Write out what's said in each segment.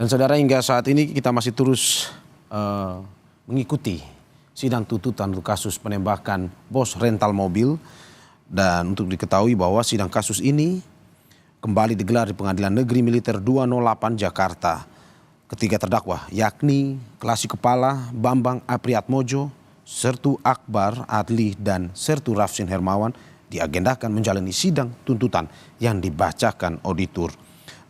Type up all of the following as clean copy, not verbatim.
Dan saudara, hingga saat ini kita masih terus mengikuti sidang tuntutan untuk kasus penembakan bos rental mobil. Dan untuk diketahui bahwa sidang kasus ini kembali digelar di Pengadilan Negeri Militer 208 Jakarta. Ketiga terdakwa yakni Kelasi Kepala Bambang Apriatmojo, Sertu Akbar Adli, dan Sertu Rafsin Hermawan diagendakan menjalani sidang tuntutan yang dibacakan auditor.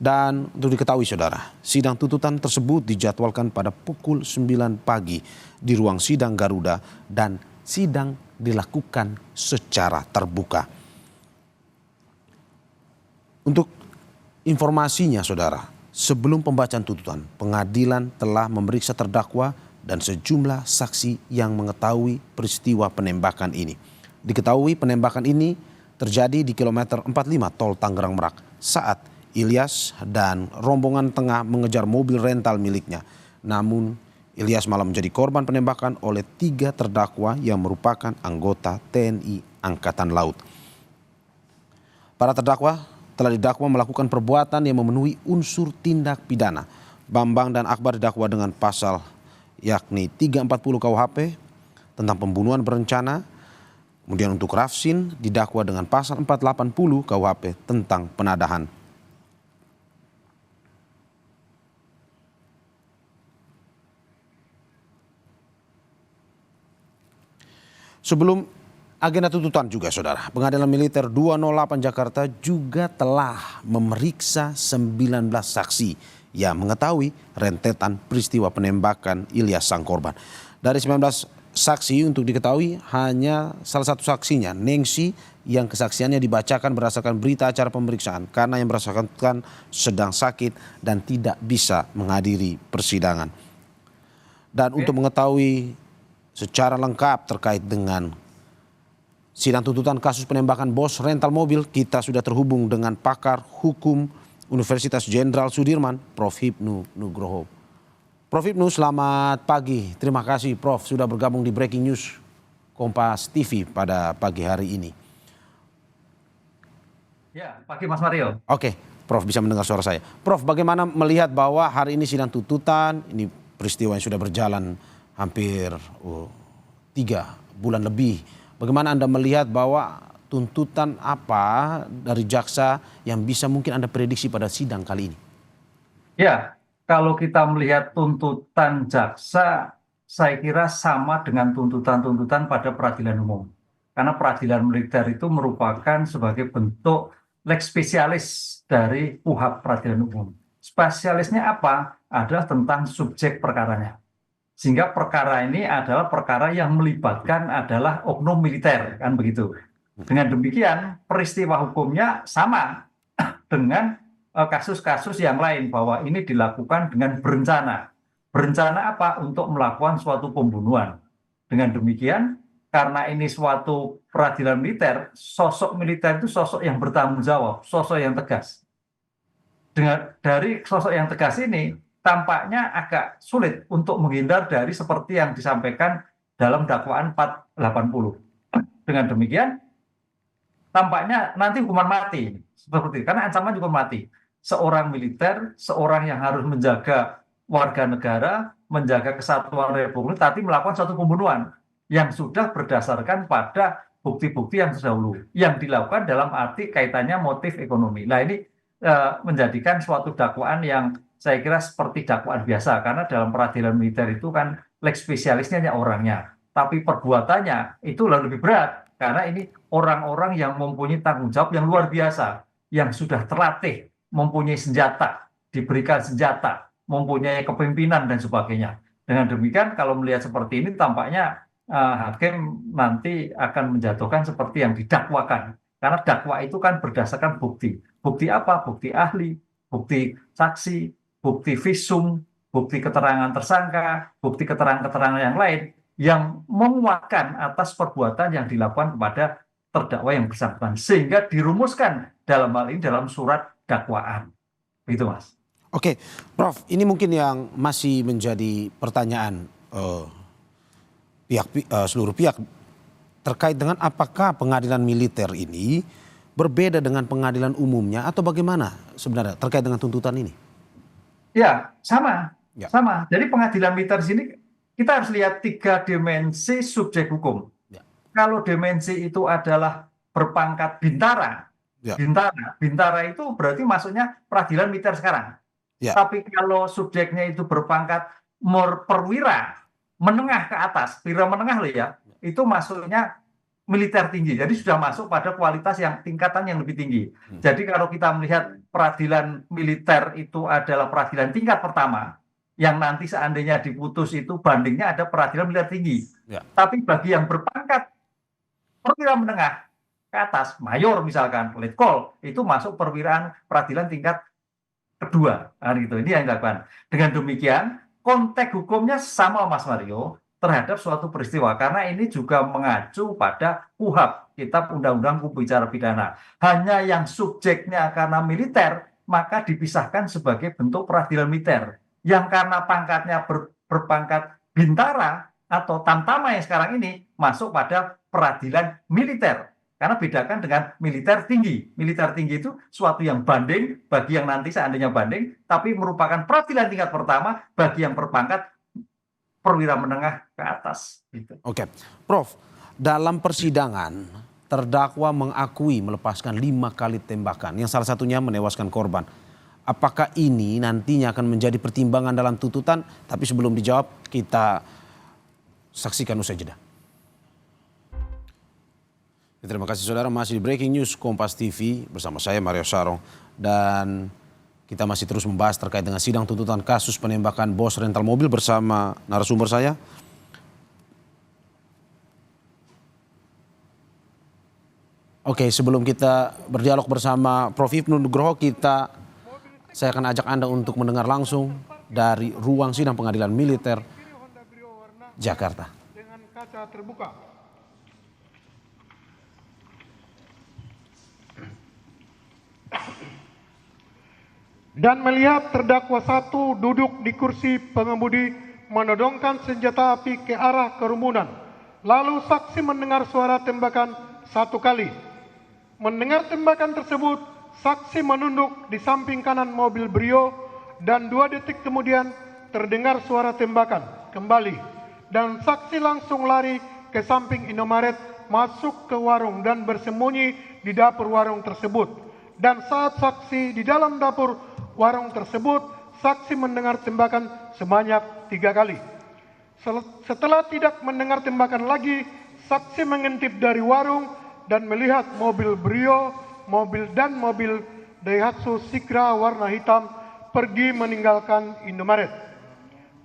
Dan untuk diketahui saudara, sidang tuntutan tersebut dijadwalkan pada pukul 9 pagi di ruang sidang Garuda dan sidang dilakukan secara terbuka. Untuk informasinya saudara, sebelum pembacaan tuntutan, pengadilan telah memeriksa terdakwa dan sejumlah saksi yang mengetahui peristiwa penembakan ini. Diketahui penembakan ini terjadi di kilometer 45 Tol Tangerang Merak saat Ilyas dan rombongan tengah mengejar mobil rental miliknya. Namun Ilyas malah menjadi korban penembakan oleh 3 terdakwa yang merupakan anggota TNI Angkatan Laut. Para terdakwa telah didakwa melakukan perbuatan yang memenuhi unsur tindak pidana. Bambang dan Akbar didakwa dengan pasal yakni 340 KUHP tentang pembunuhan berencana. Kemudian untuk Rafsin didakwa dengan pasal 480 KUHP tentang penadahan. Sebelum agenda tuntutan juga saudara, Pengadilan Militer 208 Jakarta juga telah memeriksa 19 saksi yang mengetahui rentetan peristiwa penembakan Ilyas sang korban. Dari 19 saksi untuk diketahui hanya salah satu saksinya, Nengsi, yang kesaksiannya dibacakan berdasarkan berita acara pemeriksaan karena yang bersangkutan sedang sakit dan tidak bisa menghadiri persidangan. Dan untuk mengetahui secara lengkap terkait dengan sidang tuntutan kasus penembakan bos rental mobil, kita sudah terhubung dengan pakar hukum Universitas Jenderal Sudirman, Prof. Hipnu Nugroho. Prof. Hipnu, selamat pagi. Terima kasih Prof. sudah bergabung di Breaking News Kompas TV pada pagi hari ini. Ya, pagi Mas Mario. Oke, Prof. bisa mendengar suara saya. Prof, bagaimana melihat bahwa hari ini sidang tuntutan, ini peristiwa yang sudah berjalan hampir 3 bulan lebih. Bagaimana Anda melihat bahwa tuntutan apa dari jaksa yang bisa mungkin Anda prediksi pada sidang kali ini? Ya, kalau kita melihat tuntutan jaksa, saya kira sama dengan tuntutan-tuntutan pada peradilan umum. Karena peradilan militer itu merupakan sebagai bentuk lex specialis dari KUHP peradilan umum. Spesialisnya apa? Adalah tentang subjek perkaranya. Sehingga perkara ini adalah perkara yang melibatkan adalah oknum militer, kan begitu. Dengan demikian peristiwa hukumnya sama dengan kasus-kasus yang lain, bahwa ini dilakukan dengan berencana. Berencana apa? Untuk melakukan suatu pembunuhan. Dengan demikian, karena ini suatu peradilan militer, sosok militer itu sosok yang bertanggung jawab, sosok yang tegas. Dari sosok yang tegas ini, tampaknya agak sulit untuk menghindar dari seperti yang disampaikan dalam dakwaan 480. Dengan demikian, tampaknya nanti hukuman mati, seperti itu, karena ancaman hukuman mati. Seorang militer, seorang yang harus menjaga warga negara, menjaga kesatuan republik, tapi melakukan suatu pembunuhan yang sudah berdasarkan pada bukti-bukti yang terdahulu, yang dilakukan dalam arti kaitannya motif ekonomi. Nah ini menjadikan suatu dakwaan yang saya kira seperti dakwaan biasa, karena dalam peradilan militer itu kan lex spesialisnya hanya orangnya, tapi perbuatannya itu lebih berat, karena ini orang-orang yang mempunyai tanggung jawab yang luar biasa, yang sudah terlatih, mempunyai senjata, diberikan senjata, mempunyai kepemimpinan dan sebagainya. Dengan demikian kalau melihat seperti ini tampaknya hakim nanti akan menjatuhkan seperti yang didakwakan, karena dakwa itu kan berdasarkan bukti. Bukti apa? Bukti ahli, bukti saksi, bukti visum, bukti keterangan tersangka, bukti keterangan-keterangan yang lain yang menguatkan atas perbuatan yang dilakukan kepada terdakwa yang bersangkutan, sehingga dirumuskan dalam hal ini dalam surat dakwaan. Begitu Mas. Oke, Prof, ini mungkin yang masih menjadi pertanyaan seluruh pihak terkait dengan apakah pengadilan militer ini berbeda dengan pengadilan umumnya atau bagaimana sebenarnya terkait dengan tuntutan ini? Ya, sama, Ya, sama. Jadi pengadilan militer di sini kita harus lihat tiga dimensi subjek hukum. ya, Kalau dimensi itu adalah berpangkat bintara, ya, bintara itu berarti masuknya peradilan militer sekarang. ya. Tapi kalau subjeknya itu berpangkat perwira menengah ke atas, perwira menengah loh ya, itu masuknya militer tinggi. Jadi sudah masuk pada kualitas yang tingkatan yang lebih tinggi. Hmm. Jadi kalau kita melihat peradilan militer itu adalah peradilan tingkat pertama, yang nanti seandainya diputus itu bandingnya ada peradilan militer tinggi. Ya. Tapi bagi yang berpangkat perwira menengah ke atas, mayor misalkan, letkol, itu masuk peradilan tingkat kedua, gitu. Ini yang dilakukan. Dengan demikian, konteks hukumnya sama Mas Mario terhadap suatu peristiwa karena ini juga mengacu pada KUHP, Kitab Undang-Undang Hukum Acara Pidana. Hanya yang subjeknya karena militer maka dipisahkan sebagai bentuk peradilan militer. Yang karena pangkatnya berpangkat bintara atau tamtama yang sekarang ini masuk pada peradilan militer. Karena bedakan dengan militer tinggi. Militer tinggi itu suatu yang banding bagi yang nanti seandainya banding, tapi merupakan peradilan tingkat pertama bagi yang berpangkat perwira menengah ke atas. Gitu. Oke, Prof, dalam persidangan terdakwa mengakui melepaskan 5 kali tembakan yang salah satunya menewaskan korban. Apakah ini nantinya akan menjadi pertimbangan dalam tuntutan? Tapi sebelum dijawab kita saksikan usai jeda. Terima kasih saudara, masih di Breaking News Kompas TV bersama saya Mario Sarong. Dan kita masih terus membahas terkait dengan sidang tuntutan kasus penembakan bos rental mobil bersama narasumber saya. Oke, sebelum kita berdialog bersama Prof. Hipnu Nugroho, saya akan ajak Anda untuk mendengar langsung dari ruang sidang pengadilan militer Jakarta. Dengan kaca terbuka. Dan melihat terdakwa satu duduk di kursi pengemudi menodongkan senjata api ke arah kerumunan. Lalu saksi mendengar suara tembakan 1 kali. Mendengar tembakan tersebut, saksi menunduk di samping kanan mobil Brio dan 2 detik kemudian terdengar suara tembakan kembali. Dan saksi langsung lari ke samping Indomaret, masuk ke warung dan bersembunyi di dapur warung tersebut. Dan saat saksi di dalam dapur warung tersebut, saksi mendengar tembakan sebanyak 3 kali. Setelah tidak mendengar tembakan lagi, saksi mengintip dari warung dan melihat mobil Brio, mobil Daihatsu Sigra warna hitam pergi meninggalkan Indomaret.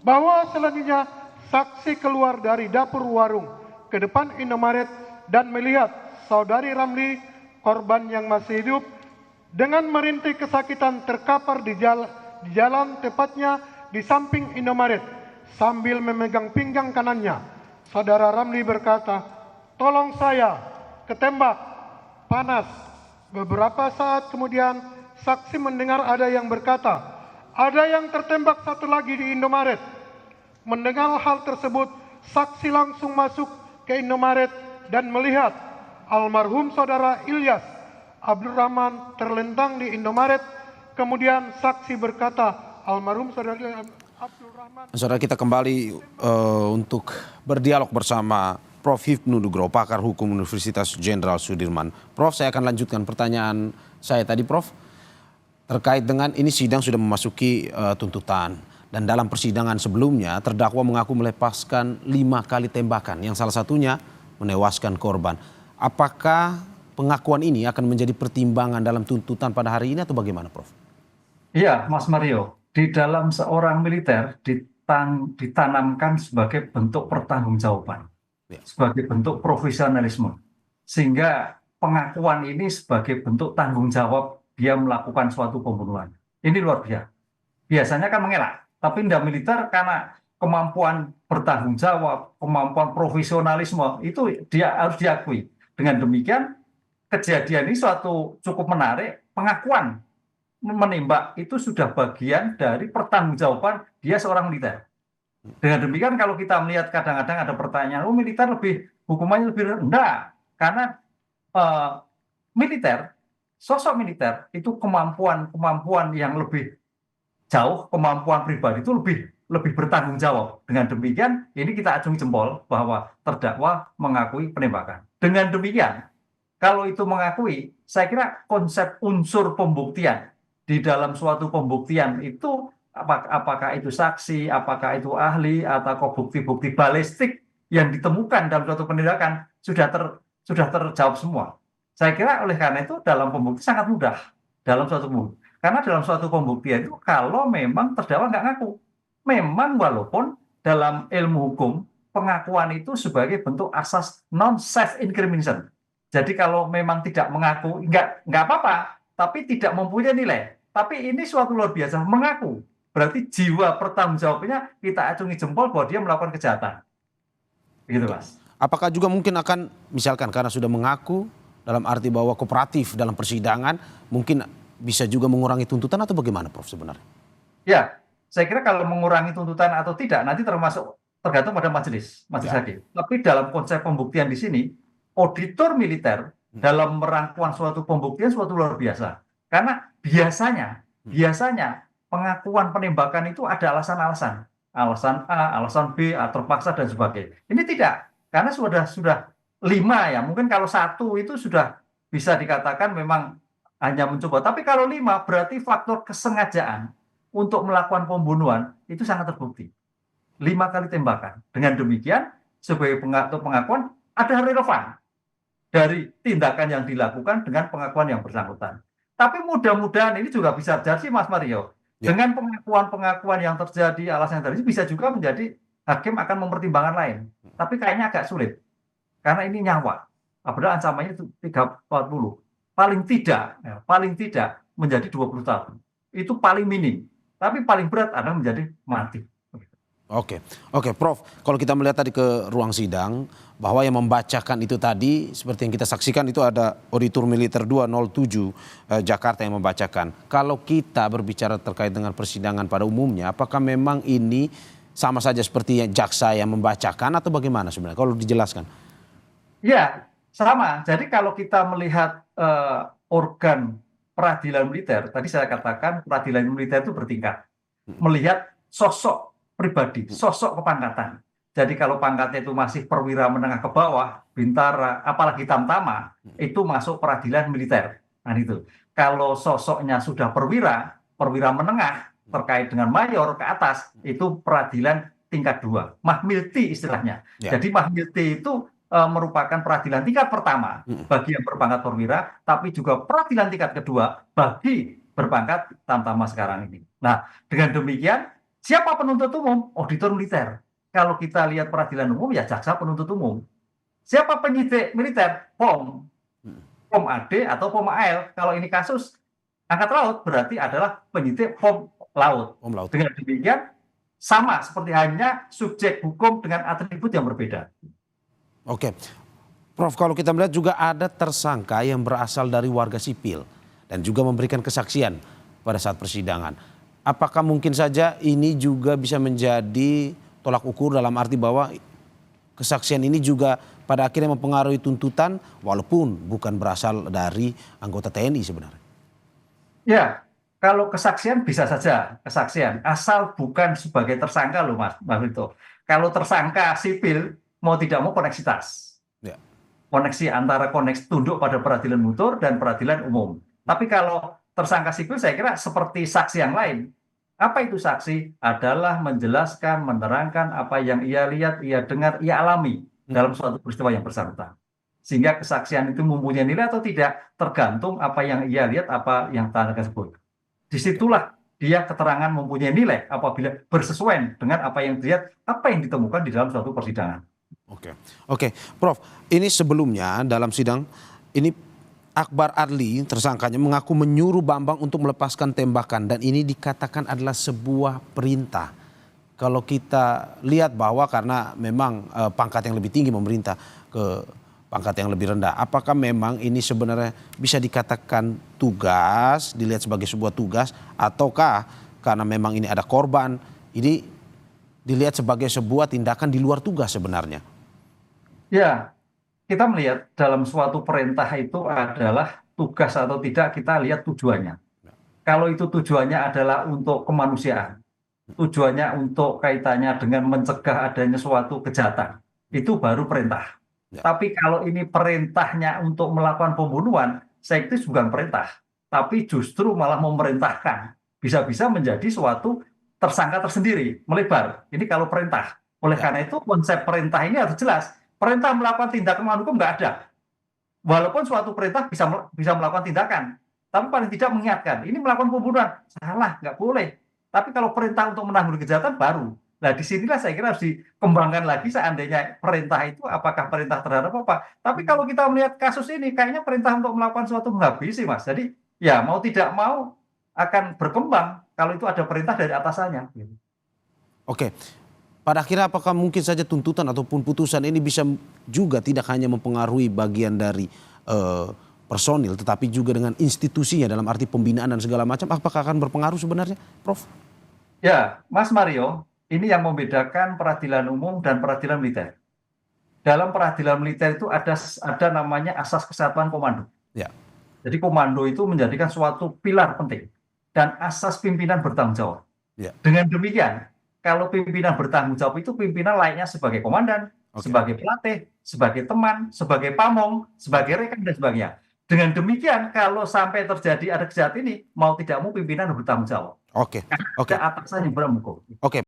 Bahwa selanjutnya saksi keluar dari dapur warung ke depan Indomaret dan melihat saudari Ramli, korban yang masih hidup, dengan merintih kesakitan terkapar di jalan tepatnya di samping Indomaret sambil memegang pinggang kanannya. Saudara Ramli berkata, "Tolong saya, ketembak, panas." Beberapa saat kemudian saksi mendengar ada yang berkata, "Ada yang tertembak satu lagi di Indomaret." Mendengar hal tersebut, saksi langsung masuk ke Indomaret dan melihat almarhum saudara Ilyas Abdurrahman terlentang di Indomaret. Kemudian saksi berkata, almarhum saudara Abdurrahman. Saudara, kita kembali untuk berdialog bersama Prof. Hipnu Nugroho, pakar hukum Universitas Jenderal Sudirman. Prof, saya akan lanjutkan pertanyaan saya tadi, Prof. Terkait dengan ini sidang sudah memasuki tuntutan. Dan dalam persidangan sebelumnya terdakwa mengaku melepaskan 5 kali tembakan yang salah satunya menewaskan korban. Apakah pengakuan ini akan menjadi pertimbangan dalam tuntutan pada hari ini atau bagaimana, Prof? Iya, Mas Mario. Di dalam seorang militer ditanamkan sebagai bentuk pertanggungjawaban, Ya. sebagai bentuk profesionalisme. Sehingga pengakuan ini sebagai bentuk tanggung jawab dia melakukan suatu pembunuhan. Ini luar biasa. Biasanya kan mengelak, tapi tidak militer karena kemampuan bertanggung jawab, kemampuan profesionalisme itu dia harus diakui. Dengan demikian kejadian ini suatu cukup menarik, pengakuan menembak itu sudah bagian dari pertanggungjawaban dia seorang militer. Dengan demikian kalau kita melihat kadang-kadang ada pertanyaan, militer hukumannya lebih rendah karena militer, sosok militer itu kemampuan yang lebih jauh kemampuan pribadi itu lebih bertanggung jawab. Dengan demikian, ini kita acungi jempol bahwa terdakwa mengakui penembakan. Dengan demikian, kalau itu mengakui, saya kira konsep unsur pembuktian di dalam suatu pembuktian itu apakah itu saksi, apakah itu ahli, atau bukti-bukti balistik yang ditemukan dalam suatu penindakan sudah terjawab semua. Saya kira oleh karena itu dalam pembuktian sangat mudah dalam suatu pembuktian. Karena dalam suatu pembuktian itu kalau memang terdakwa nggak ngaku, memang walaupun dalam ilmu hukum pengakuan itu sebagai bentuk asas non self incrimination. Jadi kalau memang tidak mengaku nggak apa-apa, tapi tidak mempunyai nilai. Tapi ini suatu luar biasa mengaku. Berarti jiwa pertanggungjawabannya kita acungi jempol bahwa dia melakukan kejahatan. Begitu, Mas. Apakah juga mungkin akan misalkan karena sudah mengaku dalam arti bahwa kooperatif dalam persidangan mungkin bisa juga mengurangi tuntutan atau bagaimana, Prof, sebenarnya? Ya, saya kira kalau mengurangi tuntutan atau tidak nanti tergantung pada majelis hakim. Tapi dalam konsep pembuktian di sini, auditor militer dalam merangkuan suatu pembuktian suatu luar biasa. Karena biasanya pengakuan penembakan itu ada alasan-alasan. Alasan A, alasan B, terpaksa dan sebagainya. Ini tidak, karena sudah 5 ya. Mungkin kalau 1 itu sudah bisa dikatakan memang hanya mencoba. Tapi kalau 5 berarti faktor kesengajaan untuk melakukan pembunuhan itu sangat terbukti. 5 kali tembakan. Dengan demikian sebagai pengakuan ada relevan dari tindakan yang dilakukan dengan pengakuan yang bersangkutan. Tapi mudah-mudahan ini juga bisa terjadi, Mas Mario. Dengan pengakuan-pengakuan yang terjadi, alasan yang terjadi bisa juga menjadi hakim akan mempertimbangkan lain. Tapi kayaknya agak sulit. Karena ini nyawa. Padahal ancamannya itu 40. Paling tidak menjadi 20 tahun. Itu paling minim. Tapi paling berat adalah menjadi mati. Oke, Prof. Kalau kita melihat tadi ke ruang sidang, bahwa yang membacakan itu tadi, seperti yang kita saksikan itu ada Auditor Militer 207 Jakarta yang membacakan. Kalau kita berbicara terkait dengan persidangan pada umumnya, apakah memang ini sama saja seperti jaksa yang membacakan atau bagaimana sebenarnya? Kalau dijelaskan. Ya, sama. Jadi kalau kita melihat organ peradilan militer, tadi saya katakan peradilan militer itu bertingkat. Melihat sosok pribadi, sosok kepangkatan. Jadi kalau pangkatnya itu masih perwira menengah ke bawah, bintara, apalagi tamtama, itu masuk peradilan militer. Nah itu. Kalau sosoknya sudah perwira menengah, terkait dengan mayor ke atas, itu peradilan tingkat 2. Mahmilti istilahnya. Jadi Mahmilti itu merupakan peradilan tingkat pertama bagi yang berpangkat perwira, tapi juga peradilan tingkat kedua bagi berpangkat tamtama sekarang ini. Nah, dengan demikian, siapa penuntut umum? Auditor militer. Kalau kita lihat peradilan umum, ya jaksa penuntut umum. Siapa penyidik militer? POM AD atau POM AL. Kalau ini kasus angkat laut, berarti adalah penyidik POM laut. Dengan demikian, sama seperti hanya subjek hukum dengan atribut yang berbeda. Oke, Prof, kalau kita melihat juga ada tersangka yang berasal dari warga sipil dan juga memberikan kesaksian pada saat persidangan. Apakah mungkin saja ini juga bisa menjadi tolak ukur dalam arti bahwa kesaksian ini juga pada akhirnya mempengaruhi tuntutan walaupun bukan berasal dari anggota TNI sebenarnya? Ya, kalau kesaksian bisa saja kesaksian, asal bukan sebagai tersangka loh Mas Vito. Kalau tersangka sipil, mau tidak mau koneksitas. Koneksi antara tunduk pada peradilan mutur dan peradilan umum. Tapi kalau tersangka sipil saya kira seperti saksi yang lain. Apa itu saksi? Adalah menjelaskan, menerangkan apa yang ia lihat, ia dengar, ia alami dalam suatu peristiwa yang bersangkutan. Sehingga kesaksian itu mempunyai nilai atau tidak tergantung apa yang ia lihat, apa yang tersangka sebut. Disitulah dia keterangan mempunyai nilai apabila bersesuaian dengan apa yang dilihat, apa yang ditemukan di dalam suatu persidangan. Oke, Prof. Ini sebelumnya dalam sidang ini Akbar Adli tersangkanya mengaku menyuruh Bambang untuk melepaskan tembakan dan ini dikatakan adalah sebuah perintah. Kalau kita lihat bahwa karena memang pangkat yang lebih tinggi memerintah ke pangkat yang lebih rendah, apakah memang ini sebenarnya bisa dikatakan tugas, dilihat sebagai sebuah tugas, ataukah karena memang ini ada korban, ini dilihat sebagai sebuah tindakan di luar tugas sebenarnya? Ya, kita melihat dalam suatu perintah itu adalah tugas atau tidak, kita lihat tujuannya. Kalau itu tujuannya adalah untuk kemanusiaan, tujuannya untuk kaitannya dengan mencegah adanya suatu kejahatan, itu baru perintah. Ya. Tapi kalau ini perintahnya untuk melakukan pembunuhan, saya itu bukan perintah, tapi justru malah memerintahkan. Bisa-bisa menjadi suatu tersangka tersendiri, melebar. Ini kalau perintah. Oleh Ya. karena itu konsep perintah ini harus jelas. Perintah melakukan tindakan melawan hukum nggak ada. Walaupun suatu perintah bisa melakukan tindakan, tapi paling tidak mengingatkan, ini melakukan pembunuhan, salah, nggak boleh. Tapi kalau perintah untuk menanggulangi kejahatan baru. Nah, disinilah saya kira harus dikembangkan lagi seandainya perintah itu apakah perintah terhadap apa. Tapi kalau kita melihat kasus ini, kayaknya perintah untuk melakukan suatu menghabisi, Mas. Jadi, ya mau tidak mau akan berkembang kalau itu ada perintah dari atasannya. Oke. Pada akhirnya apakah mungkin saja tuntutan ataupun putusan ini bisa juga tidak hanya mempengaruhi bagian dari personil, tetapi juga dengan institusinya dalam arti pembinaan dan segala macam, apakah akan berpengaruh sebenarnya, Prof? Ya, Mas Mario, ini yang membedakan peradilan umum dan peradilan militer. Dalam peradilan militer itu ada namanya asas kesatuan komando. Ya. Jadi komando itu menjadikan suatu pilar penting dan asas pimpinan bertanggung jawab. Ya. Dengan demikian, kalau pimpinan bertanggung jawab itu pimpinan layaknya sebagai komandan, Oke. sebagai pelatih, sebagai teman, sebagai pamong, sebagai rekan dan sebagainya. Dengan demikian, kalau sampai terjadi ada kejahatan ini, mau tidak mau pimpinan bertanggung jawab. Oke. Ada atasan yang berhukum. Oke.